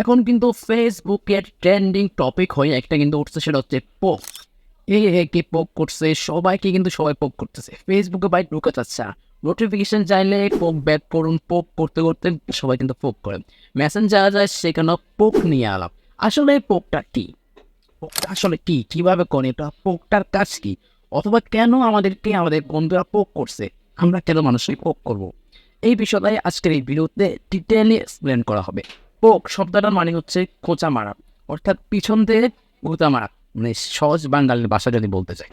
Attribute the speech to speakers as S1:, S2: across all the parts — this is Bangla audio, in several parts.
S1: এখন কিন্তু ফেসবুকের ট্রেন্ডিং টপিক হয়ে একটা কিন্তু উঠছে, সেটা হচ্ছে পোক। কে পোক করছে, সবাইকে কিন্তু সবাই পোক করতেছে। ফেসবুকে ভাই ঢুকে যাচ্ছে, নোটিফিকেশন চাইলে পোক ব্যাক করুন, পোক করতে করতে সবাই কিন্তু পোক করেন। মেসেঞ্জার যায় সেখানে পোক নিয়ে আলাপ। আসলে পোকটা কি, পোকটা আসলে কি, কিভাবে করে এটা, পোকটার কাজ কি, অথবা কেন আমাদেরকে আমাদের বন্ধুরা পোক করছে, আমরা কেন মানুষকে পোক করব, এই বিষয়টাই আজকের এই ভিডিওতে ডিটেইলি এক্সপ্লেন করা হবে। পোক শব্দটার মানে হচ্ছে খোঁচা মারা, অর্থাৎ পিছন দিয়ে গোতা মারা, মানে সহজ বাঙালির ভাষা যদি বলতে চাই।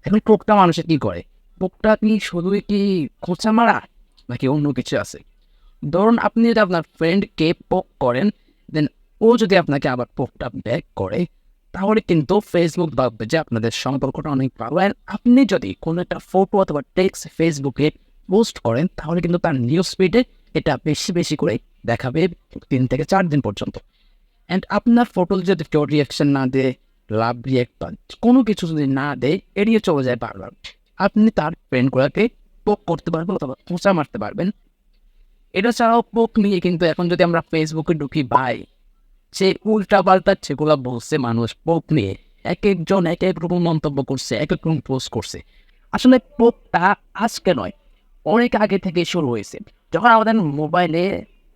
S1: এখন পোকটা মানুষের কি করে, পোকটা কি শুধুই কি খোঁচা মারা, নাকি অন্য কিছু আছে? ধরুন আপনি যদি আপনার ফ্রেন্ডকে পোক করেন, দেন ও যদি আপনাকে আবার পোকটা ব্যাক করে, তাহলে কিন্তু ফেসবুক ভাববে যে আপনাদের সম্পর্কটা অনেক ভালো। আর আপনি যদি কোনো একটা ফটো অথবা টেক্সট ফেসবুকে পোস্ট করেন, তাহলে কিন্তু তার নিউজ ফিডে এটা বেশি বেশি করে দেখাবে 3 থেকে 4 দিন পর্যন্ত। অ্যান্ড আপনার ফটো যদি কেউ রিয়াকশন না দেয়, লাভ রিয়াক্ট বা কোনো কিছু যদি না দেয়, এড়িয়ে চলে যায় বারবার, আপনি তার ফ্রেন্ডগুলোকে পোক করতে পারবেন অথবা খোঁচা মারতে পারবেন। এটা ছাড়াও পোক নিয়ে কিন্তু এখন যদি আমরা ফেসবুকে ঢুকি ভাই, সে উল্টা পাল্টা যেগুলো বলছে মানুষ পোক নিয়ে, এক একজন এক এক রকম মন্তব্য করছে, এক এক রকম পোস্ট করছে। আসলে পোকটা আজকে নয়, অনেক আগে থেকে শুরু হয়েছে। যখন আমাদের মোবাইলে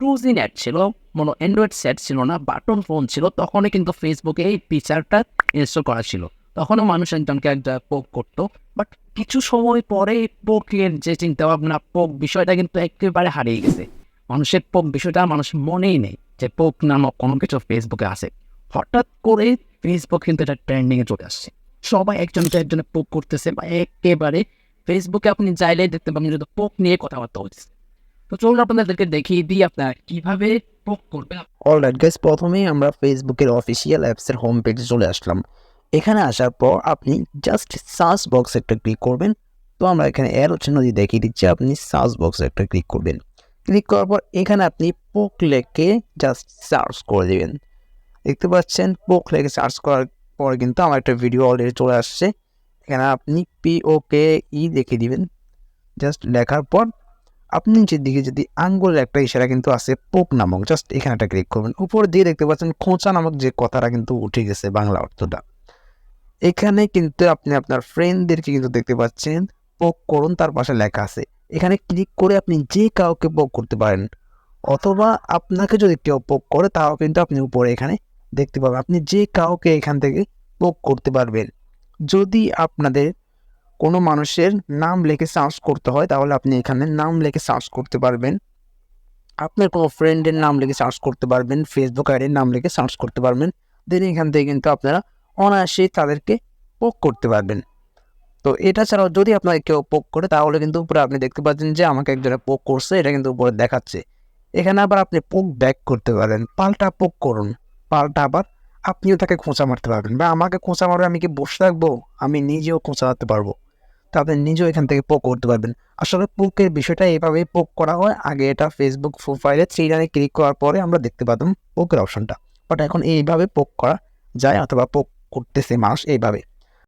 S1: 2G নেট ছিল, কোনো অ্যান্ড্রয়েড সেট ছিল না, বাটন ফোন ছিল, তখনই কিন্তু ফেসবুকে এই ফিচারটা ইনস্টল করা ছিল। তখনও মানুষ একজনকে একটা পোক করতো। বাট কিছু সময় পরে পোকের যে চিন্তা ভাবনা, পোক বিষয়টা কিন্তু একেবারে হারিয়ে গেছে। মানুষের পোক বিষয়টা মানুষের মনেই নেই যে পোক নামক কোনো কিছু ফেসবুকে আছে। হঠাৎ করে ফেসবুক কিন্তু এটা ট্রেন্ডিংয়ে চলে আসছে, সবাই একজনকে একজনে পোক করতেছে, বা একেবারে ফেসবুকে আপনি চাইলে দেখতে পাবেন যদি পোক নিয়ে কথাবার্তা হচ্ছে। তো চলুন আপনাদেরকে দেখিয়ে দিই আপনারা কিভাবে পোক করবেন।
S2: অলরাইট গাইস, প্রথমেই আমরা ফেসবুকের অফিসিয়াল অ্যাপসের হোম পেজে চলে আসলাম। এখানে আসার পর আপনি জাস্ট সার্চ বক্স একটা ক্লিক করবেন। তো আমরা এখানে অ্যারো চিহ্ন দিয়ে দেখিয়ে দিচ্ছি, আপনি সার্চ বক্সে একটা ক্লিক করবেন। ক্লিক করার পর এখানে আপনি পোক লেখে জাস্ট সার্চ করে দেবেন। দেখতে পাচ্ছেন পোক লেখে সার্চ করার পর কিন্তু আমার একটা ভিডিও অলরেডি চলে আসছে। এখানে আপনি POKE লিখে দিবেন। জাস্ট লেখার পর আপনি নিচের দিকে যদি আঙ্গুলের একটা ইশারা কিন্তু আছে পোক নামক, জাস্ট এখানে একটা ক্লিক করবেন। উপর দিয়ে দেখতে পাচ্ছেন খোঁচা নামক যে কথাটা কিন্তু উঠে গেছে বাংলা অর্থটা। এখানে কিন্তু আপনি আপনার ফ্রেন্ডদেরকে কিন্তু দেখতে পাচ্ছেন পোক করুন, তার পাশে লেখা আছে। এখানে ক্লিক করে আপনি যে কাউকে পোক করতে পারেন, অথবা আপনাকে যদি কেউ পোক করে তাও কিন্তু আপনি উপরে এখানে দেখতে পাবেন। আপনি যে কাউকে এখান থেকে পোক করতে পারবেন। যদি আপনাদের কোনো মানুষের নাম লিখে সার্চ করতে হয়, তাহলে আপনি এখানে নাম লিখে সার্চ করতে পারবেন। আপনার কোনো ফ্রেন্ডের নাম লিখে সার্চ করতে পারবেন, ফেসবুক আইডির নাম লিখে সার্চ করতে পারবেন। দেন এখান থেকে কিন্তু আপনারা অনায়াসেই তাদেরকে পোক করতে পারবেন। তো এটা ছাড়াও যদি আপনাকে কেউ পোক করে, তাহলে কিন্তু উপরে আপনি দেখতে পাচ্ছেন যে আমাকে একজনে পোক করছে, এটা কিন্তু উপরে দেখাচ্ছে। এখানে আবার আপনি পোক ব্যাক করতে পারেন, পাল্টা পোক করুন, পাল্টা আবার আপনিও তাকে খোঁচা মারতে পারবেন। বা আমাকে খোঁচা মারবে, আমি কি বসে থাকবো? আমি নিজেও খোঁচা মারতে পারবো। তো আপনি নিজেও এখান থেকে পোক করতে পারবেন। আসলে পোকের বিষয়টা এভাবেই পোক করা হয়। আগে এটা ফেসবুক প্রোফাইলে 3 লাইনে ক্লিক করার পরে আমরা দেখতে পাতাম পোকের অপশনটা। বাট এখন এইভাবে পোক করা যায়, অথবা পোক করতেছে মানুষ এইভাবে।